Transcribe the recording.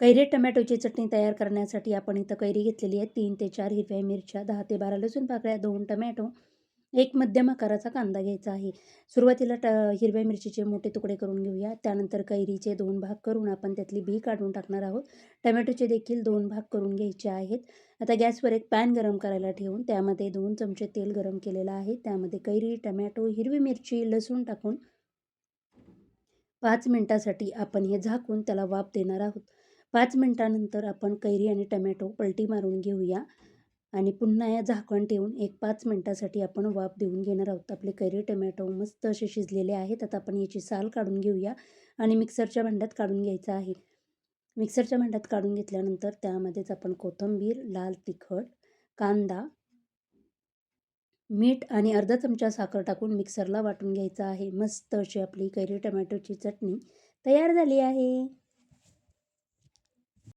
कैरी टोमॅटोची चटणी तयार करण्यासाठी आपण इथं कैरी घेतलेली आहे. 3 ते 4 हिरव्या मिरच्या, 10 ते 12 लसूण पाकळ्या, 2 टोमॅटो, 1 मध्यम आकाराचा कांदा घ्यायचा आहे. सुरुवातीला हिरव्या मिरचीचे मोठे तुकडे करून घेऊया. त्यानंतर कैरीचे 2 भाग करून आपण त्यातली बी काढून टाकणार आहोत. टोमॅटोचे देखील 2 भाग करून घ्यायचे आहेत. आता गॅसवर एक पॅन गरम करायला ठेवून त्यामध्ये 2 चमचे तेल गरम केलेलं आहे. त्यामध्ये कैरी, टोमॅटो, हिरवी मिरची, लसूण टाकून 5 मिनिटासाठी आपण हे झाकून त्याला वाफ देणार आहोत. 5 मिनिटानंतर आपण कैरी आणि टोमॅटो पलटी मारून घेऊया आणि पुन्हा या झाकण ठेवून एक 5 मिनिटासाठी आपण वाफ देऊन घेणार आहोत. आपले कैरी टोमॅटो मस्त असे शिजलेले आहेत. आता आपण याची साल काढून घेऊया आणि मिक्सरच्या भांड्यात काढून घ्यायचं आहे. मिक्सरच्या भांड्यात काढून घेतल्यानंतर त्यामध्येच आपण कोथिंबीर, लाल तिखट, कांदा, मीठ आणि अर्धा चमचा साखर टाकून मिक्सरला वाटून घ्यायचं आहे. मस्त अशी आपली कैरी टोमॅटोची चटणी तयार झाली आहे.